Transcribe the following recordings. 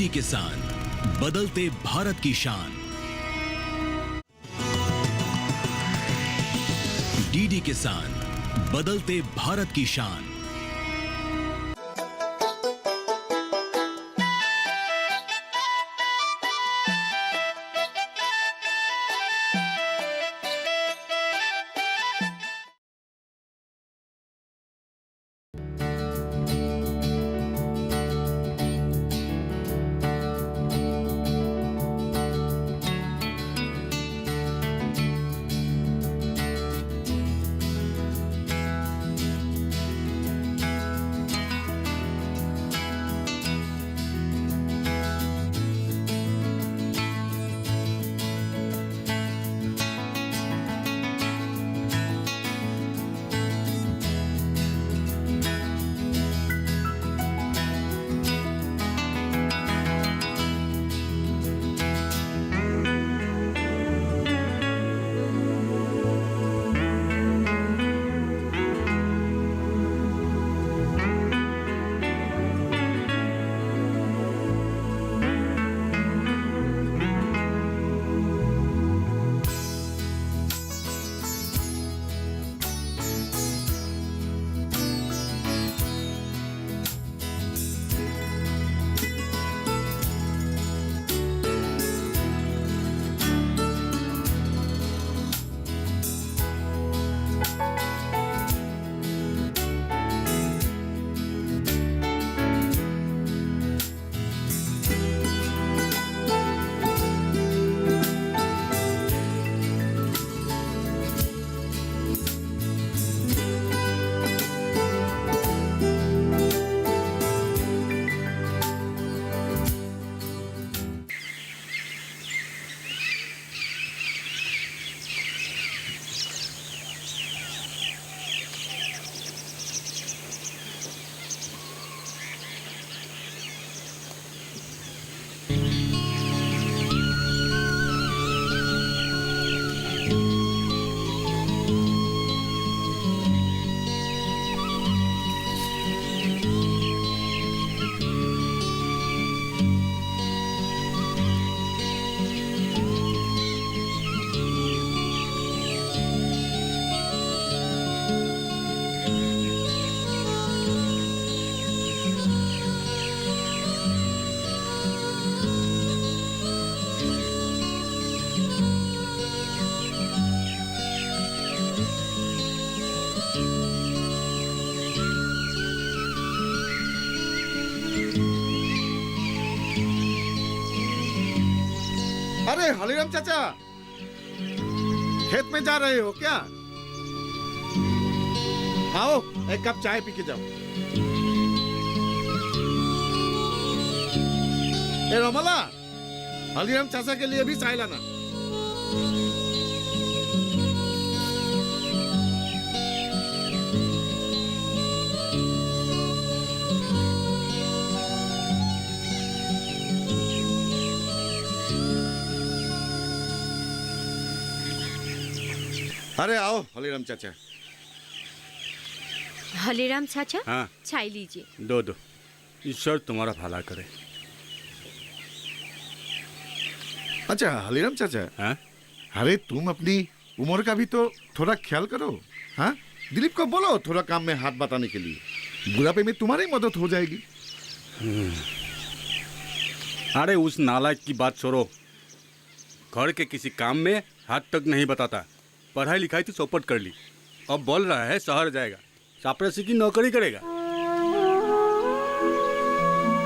DD किसान, बदलते भारत की शान। डीडी किसान, बदलते भारत की शान। अरे हलीराम चाचा, खेत में जा रहे हो क्या? आओ एक कप चाय पी के जाओ। ए रमला, हलीराम चाचा के लिए भी चाय लाना। अरे आओ हलीराम चाचा। हलीराम चाचा, हाँ, चाय लीजिए। दो दो, ईश्वर तुम्हारा भला करे। अच्छा हलीराम चाचा, हाँ? अरे तुम अपनी उम्र का भी तो थोड़ा ख्याल करो। हाँ, दिलीप को बोलो थोड़ा काम में हाथ बटाने के लिए, बुढ़ापे में तुम्हारी मदद हो जाएगी। अरे उस नालायक की बात छोड़ो, घर के किसी काम में हाथ तक नहीं बताता। पढ़ाई लिखाई तो चौपट कर ली, अब बोल रहा है शहर जाएगा, चापरासी की नौकरी करेगा।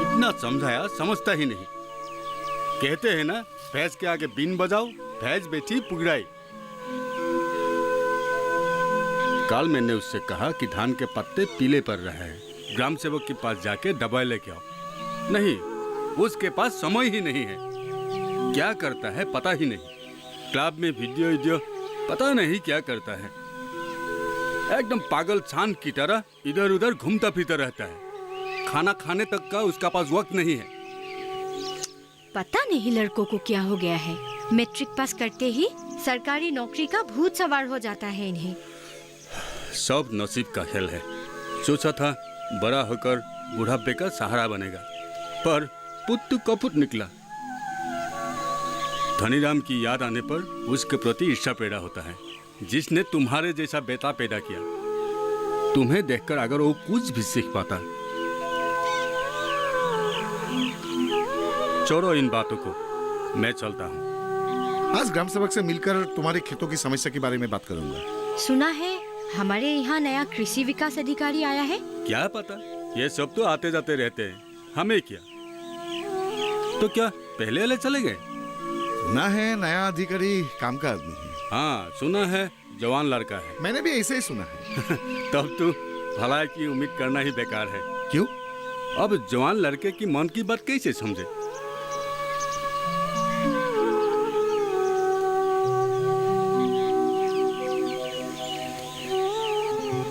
इतना समझाया समझता ही नहीं। कहते हैं ना, भैंस के आगे बीन बजाओ, भैंस बेटी पुगराई। कल मैंने उससे कहा कि धान के पत्ते पीले पड़ रहे हैं, ग्राम सेवक के पास जाके दवाई लेके आओ। नहीं, उसके पास समय ही नहीं है। क्या करता है पता ही नहीं। क्लब में वीडियो पता नहीं क्या करता है। एकदम पागल छान की तरह इधर उधर घूमता फिरता रहता है। खाना खाने तक का उसका पास वक्त नहीं है। पता नहीं लड़कों को क्या हो गया है, मैट्रिक पास करते ही सरकारी नौकरी का भूत सवार हो जाता है इन्हें। सब नसीब का खेल है। सोचा था बड़ा होकर बुढ़ापे का सहारा बनेगा, पर पुत्त कपुत निकला। धनीराम की याद आने पर उसके प्रति ईर्ष्या पैदा होता है, जिसने तुम्हारे जैसा बेटा पैदा किया। तुम्हें देखकर अगर वो कुछ भी सीख पाता। छोड़ो इन बातों को, मैं चलता हूँ। आज ग्राम सेवक से मिलकर तुम्हारे खेतों की समस्या के बारे में बात करूंगा। सुना है हमारे यहाँ नया कृषि विकास अधिकारी आया है। क्या पता, ये सब तो आते जाते रहते हैं, हमें क्या। तो क्या पहले वाले चले गए? सुना है नया अधिकारी काम का आदमी है। हाँ सुना है, जवान लड़का है। मैंने भी ऐसे ही सुना है। तब तो भलाई की उम्मीद करना ही बेकार है। क्यों? अब जवान लड़के की मन की बात कैसे समझे?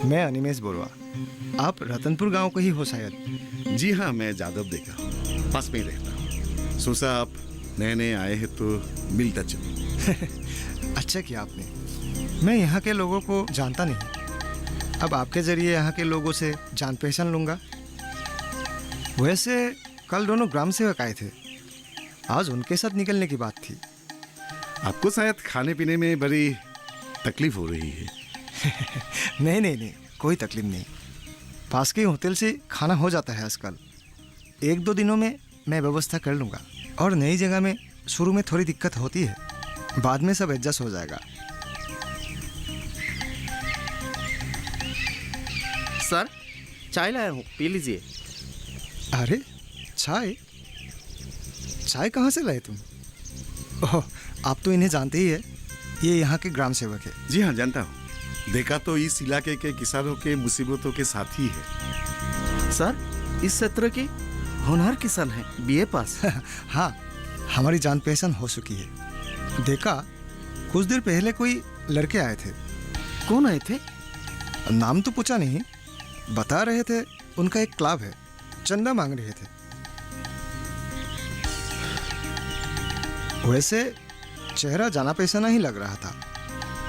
मैं अनिमेश बोरवा। आप रतनपुर गांव के ही हो शायद। जी हाँ, मैं जादव देखा हूँ, पास में ही रहता हूँ। सोचा आप नए नए आए हैं तो मिलता चलो। अच्छा किया आपने। मैं यहाँ के लोगों को जानता नहीं, अब आपके जरिए यहाँ के लोगों से जान पहचान लूँगा। वैसे कल दोनों ग्राम सेवक आए थे, आज उनके साथ निकलने की बात थी। आपको शायद खाने पीने में बड़ी तकलीफ हो रही है। नहीं नहीं नहीं, कोई तकलीफ नहीं। पास के होटल से खाना हो जाता है आजकल। 1-2 दिनों में मैं व्यवस्था कर लूँगा। और नई जगह में शुरू में थोड़ी दिक्कत होती है, बाद में सब एडजस्ट हो जाएगा। सर, चाय लाया हूँ, पी लीजिए। अरे चाय? चाय कहाँ से लाए तुम? ओह, आप तो इन्हें जानते ही है, ये यहाँ के ग्राम सेवक है। जी हाँ, जानता हूँ। देखा तो इस इलाके के किसानों के मुसीबतों के साथी है। सर, इस क्षेत्र के होनहार किसान हैं, बीए पास। हाँ, हमारी जान पहचान हो चुकी है। देखा, कुछ देर पहले कोई लड़के आए थे। कौन आए थे? नाम तो पूछा नहीं, बता रहे थे उनका एक क्लब है, चंदा मांग रहे थे। वैसे चेहरा जाना पहचाना ही लग रहा था।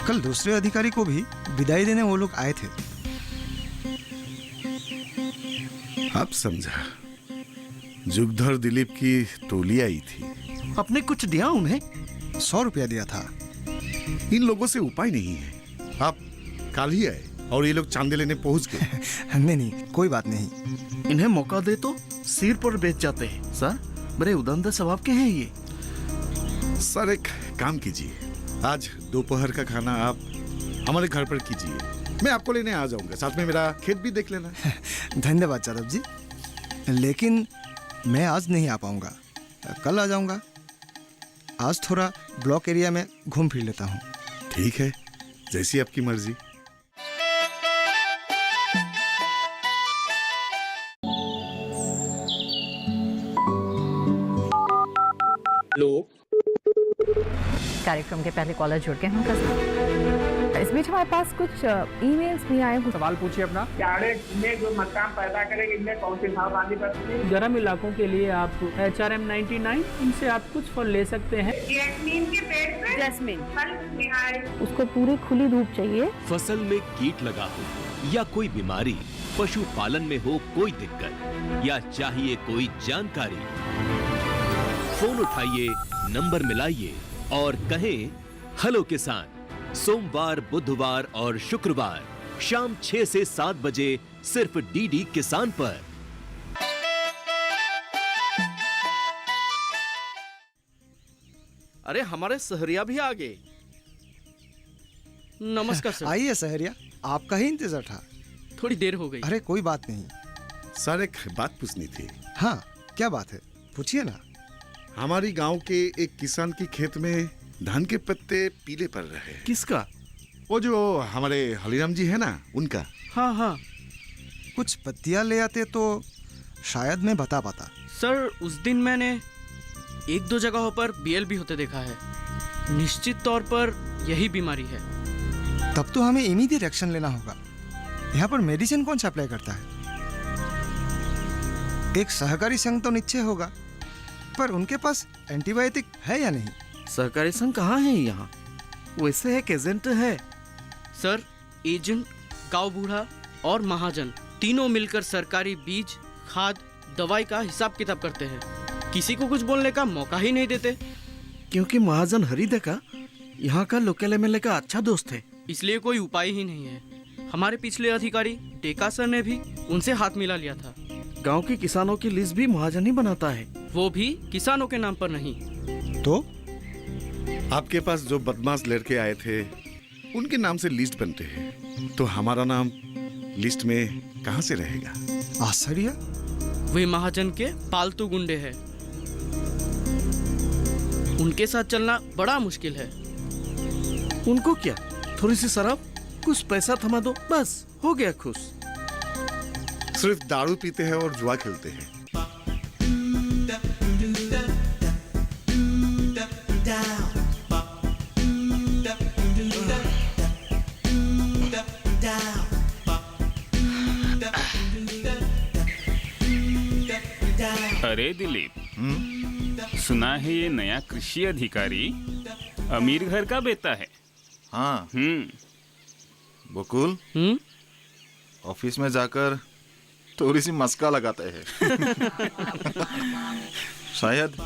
कल दूसरे अधिकारी को भी विदाई देने वो लोग आए थे। अब समझा, जुगधर दिलीप की टोली आई थी। आपने कुछ दिया उन्हें? 100 रुपया दिया था। इन लोगों से उपाय नहीं है। आप कल ही आए और ये लोग चांदे लेने पहुंच गए। नहीं नहीं, कोई बात नहीं। इन्हें मौका दे तो सिर पर बेच जाते हैं। सर, बड़े उदार स्वभाव के हैं ये। सर, एक काम कीजिए, आज दोपहर का खाना आप हमारे घर पर कीजिए। मैं आपको लेने आ जाऊंगा, साथ में मेरा खेत भी देख लेना। धन्यवाद जादव जी, लेकिन मैं आज नहीं आ पाऊंगा, कल आ जाऊंगा। आज थोड़ा ब्लॉक एरिया में घूम फिर लेता हूँ। ठीक है, जैसी आपकी मर्जी। कार्यक्रम के पहले कॉलर जुड़ गए हैं। इस बीच हमारे पास कुछ ईमेल्स भी आए हैं। सवाल पूछिए अपना। में जो मकान पैदा करेंगे, इनमें कौन सी सावधानी बरतनी? गर्म इलाकों के लिए आप HRM 99 इनसे आप कुछ फल ले सकते हैं। जैस्मीन के पेड़ पे जैस्मिन, फल निहाय। उसको पूरी खुली धूप चाहिए। फसल में कीट लगा हो या कोई बीमारी, पशुपालन में हो कोई दिक्कत या चाहिए कोई जानकारी, फोन उठाइए, नंबर मिलाइए और कहें हेलो किसान। सोमवार, बुधवार और शुक्रवार शाम 6 से 7 बजे सिर्फ DD किसान पर। अरे हमारे सहरिया भी आ गए। नमस्कार सर। आइए सहरिया, आपका ही इंतजार था। थोड़ी देर हो गई। अरे कोई बात नहीं। सर, एक बात पूछनी थी। हाँ, क्या बात है, पूछिए ना। हमारी गांव के एक किसान की खेत में धान के पत्ते पीले पड़ रहे हैं। किसका? वो जो हमारे हलीराम जी है ना, उनका। हाँ हाँ कुछ पत्तियां ले आते तो शायद मैं बता पाता। सर, उस दिन मैंने 1-2 जगहों पर BL भी होते देखा है। निश्चित तौर पर यही बीमारी है। तब तो हमें इमीडिएट एक्शन लेना होगा। यहाँ पर मेडिसिन कौन सा अप्लाई करता है? एक सहकारी संघ तो निश्चय होगा, पर उनके पास एंटीबायोटिक है या नहीं? सहकारी संघ कहाँ है यहाँ? वैसे एक एजेंट है। सर, एजेंट, गांव बूढ़ा और महाजन तीनों मिलकर सरकारी बीज, खाद, दवाई का हिसाब किताब करते हैं। किसी को कुछ बोलने का मौका ही नहीं देते। क्योंकि महाजन हरिदा का यहाँ का लोकल एमएलए का अच्छा दोस्त है। इसलिए कोई उपाय ही नहीं है। हमारे पिछले अधिकारी टेका सर ने भी उनसे हाथ मिला लिया था। गांव के किसानों की लिस्ट भी महाजन ही बनाता है। वो भी किसानों के नाम पर नहीं। तो आपके पास जो बदमाश लड़के आए थे उनके नाम से लिस्ट बनते हैं, तो हमारा नाम लिस्ट में कहां से रहेगा? आश्चर्य। वे महाजन के पालतू गुंडे हैं। उनके साथ चलना बड़ा मुश्किल है। उनको क्या, थोड़ी सी शराब, कुछ पैसा थमा दो, बस हो गया खुश। सिर्फ दारू पीते हैं और जुआ खेलते हैं। अरे दिलीप, सुना है ये नया कृषि अधिकारी अमीर घर का बेटा है। हाँ बकुल, ऑफिस में जाकर थोड़ी सी मस्का लगाते हैं। शायद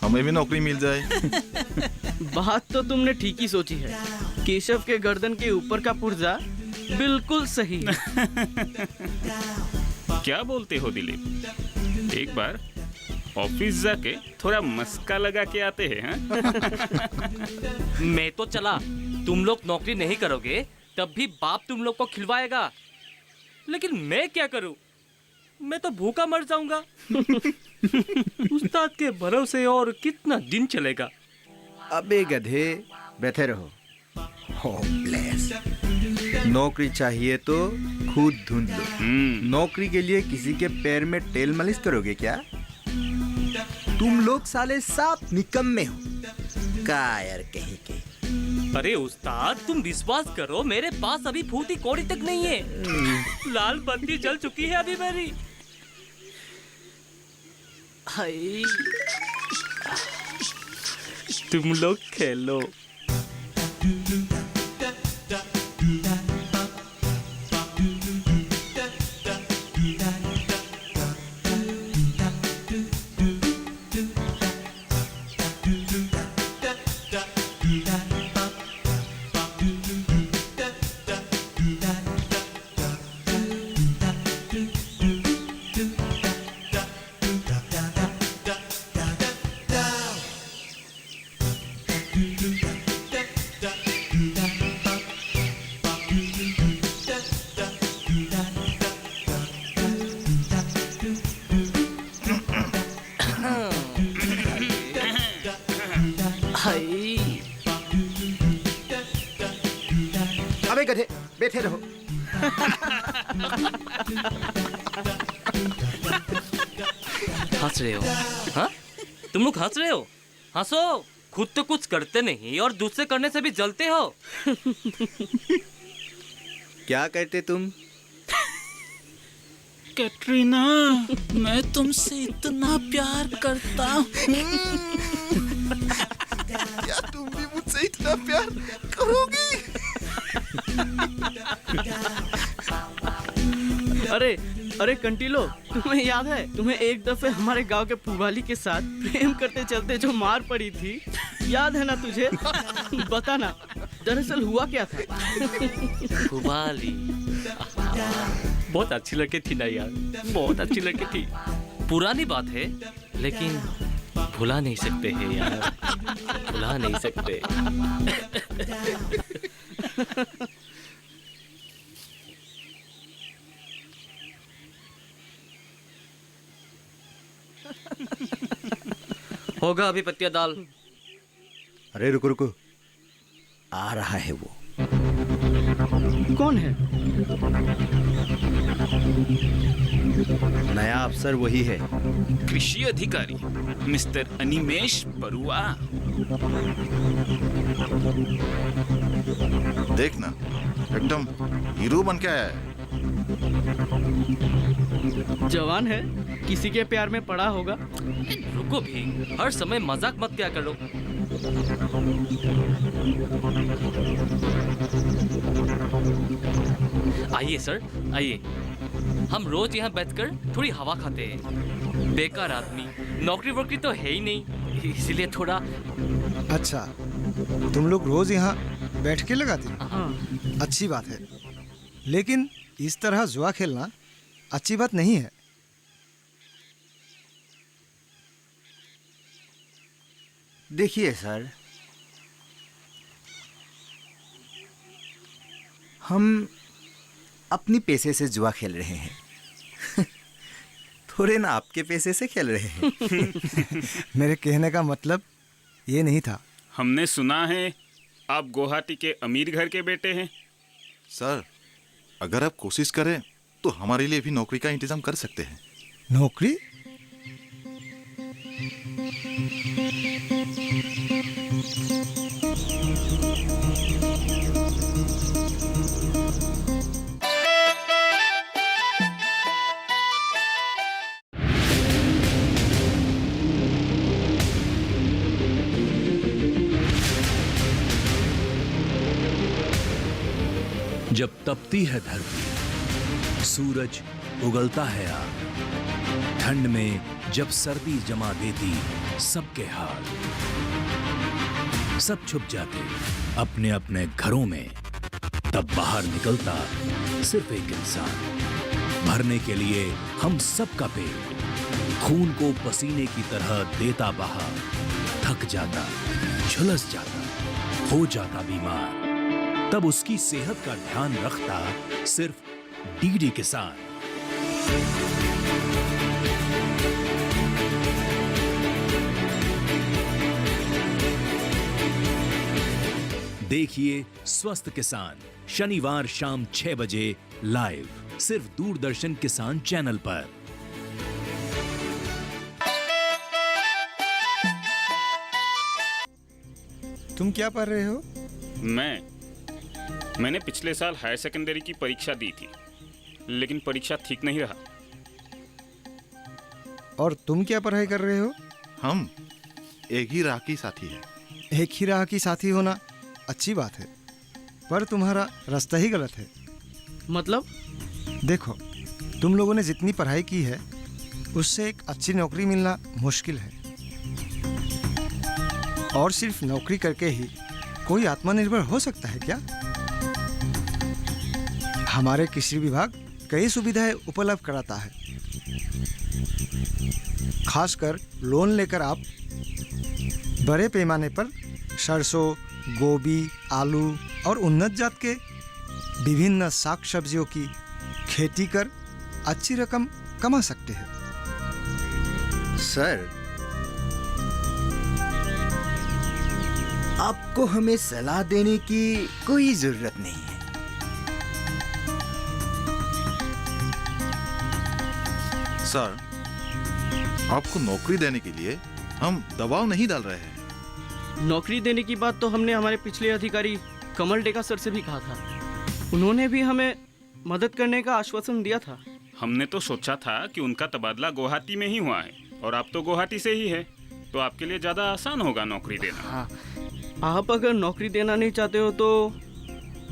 हमें भी नौकरी मिल जाए। बात तो तुमने ठीक ही सोची है। केशव के गर्दन के ऊपर का पुर्जा बिल्कुल सही है। क्या बोलते हो दिलीप, एक बार ऑफिस जाके थोड़ा मस्का लगा के आते हैं। हाँ? मैं तो चला, तुम लोग नौकरी नहीं करोगे तब भी बाप तुम लोग को खिलवाएगा, लेकिन मैं क्या करूं? मैं तो भूखा मर जाऊंगा। उस्ताद के भरोसे और कितना दिन चलेगा? अबे गधे, बैठे रहो। होपलेस। नौकरी चाहिए तो खुद ढूंढ लो। नौकरी के लिए किसी के पैर में तेल मालिश करोगे क्या? तुम लोग साले साफ निकम्मे हो, कायर कहीं के। अरे उस्ताद, तुम विश्वास करो, मेरे पास अभी फूटी कौड़ी तक नहीं है। लाल बत्ती जल चुकी है अभी मेरी। हाय, तुम लोग खेलो। अबे गधे, बैठे रहो। हंस रहे हो? हाँ, तुम लोग हंस रहे हो? हंसो। खुद तो कुछ करते नहीं और दूसरे करने से भी जलते हो। क्या कहते तुम? कैटरीना, मैं तुमसे इतना प्यार करता हूँ। क्या तुम भी मुझसे इतना प्यार करोगी? अरे अरे कंटीलो, तुम्हें याद है, तुम्हें एक दफे हमारे गांव के पुवाली के साथ प्रेम करते चलते जो मार पड़ी थी, याद है ना तुझे? बता ना, दरअसल हुआ क्या था? पुवाली बहुत अच्छी लड़की थी ना यार, बहुत अच्छी लड़की थी। पुरानी बात है, लेकिन भुला नहीं सकते हैं यार, भुला नहीं सकते। होगा अभी पत्तियां दाल। अरे रुको रुको, आ रहा है वो। कौन है? नया अफसर वही है, कृषि अधिकारी मिस्टर अनिमेश बरुआ। देखना, एकदम हीरो बन के आया है। जवान है, किसी के प्यार में पड़ा होगा। रुको भी, हर समय मजाक मत क्या करो। आइए सर, आइए। हम रोज यहाँ बैठकर थोड़ी हवा खाते हैं। बेकार आदमी, नौकरी वोकरी तो है ही नहीं, इसीलिए थोड़ा। अच्छा, तुम लोग रोज यहाँ बैठ के लगाते हो? हाँ। अच्छी बात है, लेकिन इस तरह जुआ खेलना अच्छी बात नहीं है। देखिए सर, हम अपनी पैसे से जुआ खेल रहे हैं थोड़े ना आपके पैसे से खेल रहे हैं मेरे कहने का मतलब ये नहीं था। हमने सुना है आप गुवाहाटी के अमीर घर के बेटे हैं। सर, अगर आप कोशिश करें तो हमारे लिए भी नौकरी का इंतजाम कर सकते हैं। नौकरी? जब तपती है धरती, सूरज उगलता है आग, ठंड में जब सर्दी जमा देती सबके हाल, सब छुप जाते अपने अपने घरों में, तब बाहर निकलता सिर्फ एक इंसान, भरने के लिए हम सबका पेट, खून को पसीने की तरह देता बहा, थक जाता, झुलस जाता, हो जाता बीमार, तब उसकी सेहत का ध्यान रखता सिर्फ डीडी किसान। देखिए स्वस्थ किसान शनिवार शाम 6 बजे लाइव, सिर्फ दूरदर्शन किसान चैनल पर। तुम क्या पढ़ रहे हो? मैंने पिछले साल हायर सेकेंडरी की परीक्षा दी थी, लेकिन परीक्षा ठीक नहीं रहा। और तुम क्या पढ़ाई कर रहे हो? हम एक ही राह की साथी हैं। एक ही राह की साथी होना अच्छी बात है, पर तुम्हारा रास्ता ही गलत है। मतलब? देखो, तुम लोगों ने जितनी पढ़ाई की है उससे एक अच्छी नौकरी मिलना मुश्किल है, और सिर्फ नौकरी करके ही कोई आत्मनिर्भर हो सकता है क्या? हमारे कृषि विभाग कई सुविधाएं उपलब्ध कराता है, खासकर लोन लेकर आप बड़े पैमाने पर सरसों, गोभी, आलू और उन्नत जात के विभिन्न साग सब्जियों की खेती कर अच्छी रकम कमा सकते हैं। सर, आपको हमें सलाह देने की कोई जरूरत नहीं है। सर, आपको नौकरी देने के लिए हम दबाव नहीं डाल रहे हैं। नौकरी देने की बात तो हमने हमारे पिछले अधिकारी कमल डेका सर से भी कहा था, उन्होंने भी हमें मदद करने का आश्वासन दिया था। हमने तो सोचा था कि उनका तबादला गुवाहाटी में ही हुआ है और आप तो गुवाहाटी से ही है, तो आपके लिए ज़्यादा आसान होगा नौकरी देना। हाँ, आप अगर नौकरी देना नहीं चाहते हो तो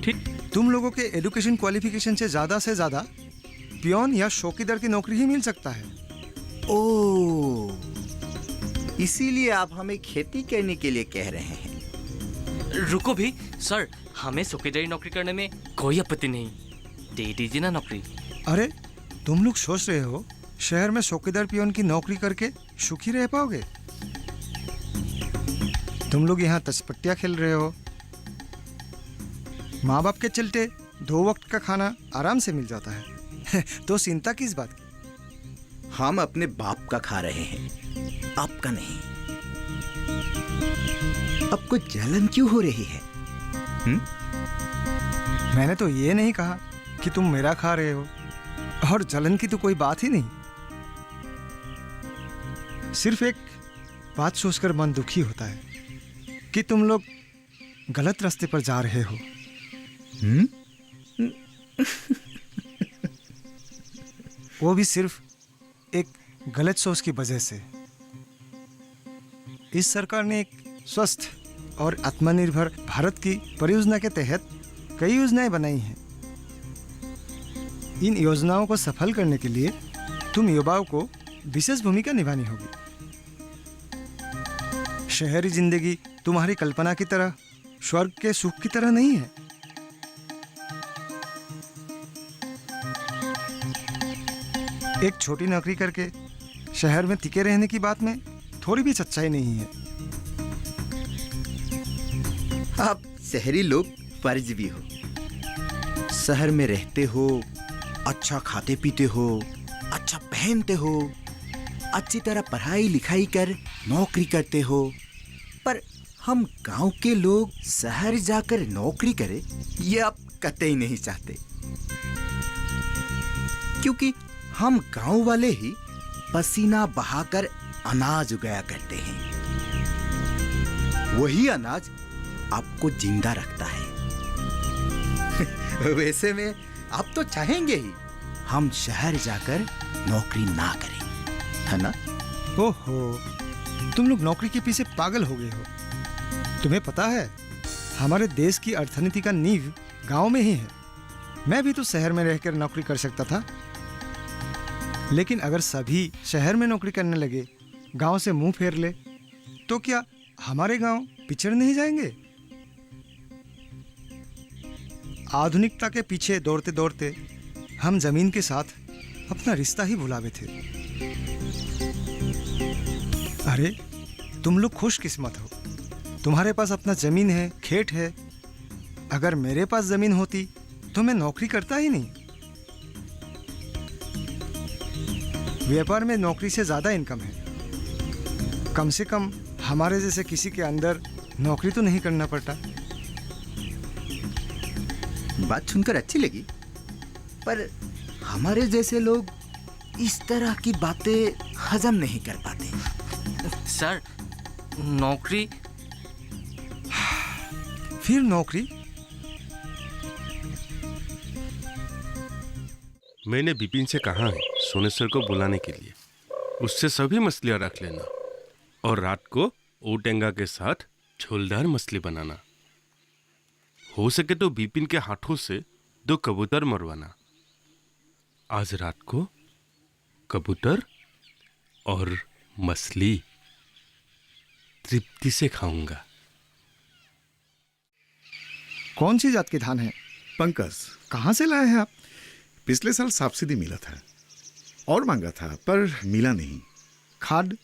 ठीक। तुम लोगों के एजुकेशन क्वालिफिकेशन से ज़्यादा पियोन या चौकीदार की नौकरी ही मिल सकता है। ओह, इसीलिए आप हमें खेती करने के लिए कह रहे हैं। रुको भी सर, हमें चौकीदारी नौकरी करने में कोई आपत्ति नहीं, दे दीजिए ना नौकरी। अरे, तुम लोग सोच रहे हो शहर में चौकीदार पियोन की नौकरी करके सुखी रह पाओगे? तुम लोग यहाँ तसपट्टियाँ खेल रहे हो, माँ बाप के चलते 2 वक्त का खाना आराम से मिल जाता है तो चिंता किस बात की? हम अपने बाप का खा रहे हैं, आपका नहीं। आपको जलन क्यों हो रही है? मैंने तो ये नहीं कहा कि तुम मेरा खा रहे हो, और जलन की तो कोई बात ही नहीं। सिर्फ एक बात सोचकर मन दुखी होता है कि तुम लोग गलत रास्ते पर जा रहे हो। वो भी सिर्फ एक गलत सोच की वजह से। इस सरकार ने एक स्वस्थ और आत्मनिर्भर भारत की परियोजना के तहत कई योजनाएं बनाई हैं। इन योजनाओं को सफल करने के लिए तुम युवाओं को विशेष भूमिका निभानी होगी। शहरी जिंदगी तुम्हारी कल्पना की तरह स्वर्ग के सुख की तरह नहीं है। एक छोटी नौकरी करके शहर में टिके रहने की बात में थोड़ी भी सच्चाई नहीं है। आप शहरी लोग फर्ज भी हो। शहर में रहते हो, अच्छा खाते पीते हो, अच्छा पहनते हो, अच्छी तरह पढ़ाई लिखाई कर नौकरी करते हो। पर हम गांव के लोग शहर जाकर नौकरी करें ये आप कतई नहीं चाहते, क्योंकि हम गांव वाले ही पसीना बहाकर अनाज उगाया करते हैं। वही अनाज आपको जिंदा रखता है। वैसे में आप तो चाहेंगे ही हम शहर जाकर नौकरी ना करें, है ना? ओहो, तुम लोग नौकरी के पीछे पागल हो गए हो। तुम्हें पता है हमारे देश की अर्थनीति का नींव गांव में ही है। मैं भी तो शहर में रहकर नौकरी कर सकता था, लेकिन अगर सभी शहर में नौकरी करने लगे, गांव से मुंह फेर ले, तो क्या हमारे गांव पिछड़ नहीं जाएंगे? आधुनिकता के पीछे दौड़ते दौड़ते हम जमीन के साथ अपना रिश्ता ही भुला बैठे। अरे तुम लोग खुशकिस्मत हो, तुम्हारे पास अपना जमीन है, खेत है। अगर मेरे पास जमीन होती तो मैं नौकरी करता ही नहीं। व्यापार में नौकरी से ज्यादा इनकम है। कम से कम हमारे जैसे किसी के अंदर नौकरी तो नहीं करना पड़ता। बात सुनकर अच्छी लगी, पर हमारे जैसे लोग इस तरह की बातें हजम नहीं कर पाते। सर, नौकरी? फिर नौकरी? मैंने बिपिन से कहा है सोनेश्वर को बुलाने के लिए। उससे सभी मछलियां रख लेना और रात को ओटेंगा के साथ झोलदार मछली बनाना। हो सके तो बिपिन के हाथों से 2 कबूतर मरवाना। आज रात को कबूतर और मछली तृप्ति से खाऊंगा। कौन सी जात के धान है? पंकज। कहाँ से लाए हैं आप? पिछले साल सब्सिडी मिला था और मांगा था, पर मिला नहीं। खाद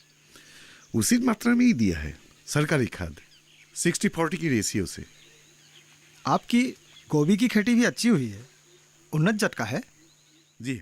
उसी मात्रा में ही दिया है, सरकारी खाद 60-40 की रेशियो से। आपकी गोभी की खेती भी अच्छी हुई है, उन्नत जात का है। जी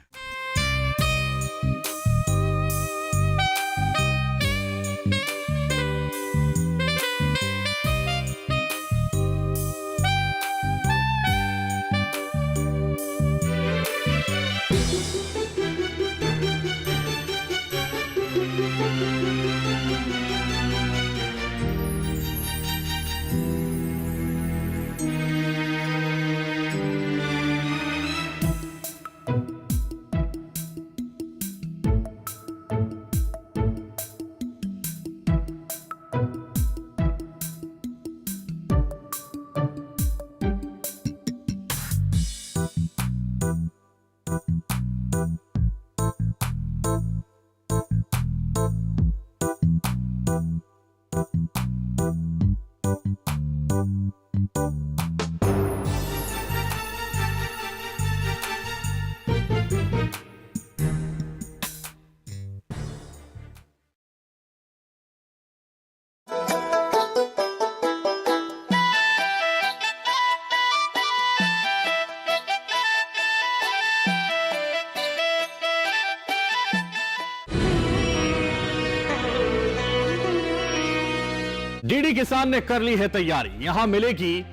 डीडी किसान ने कर ली है तैयारी। यहां मिलेगी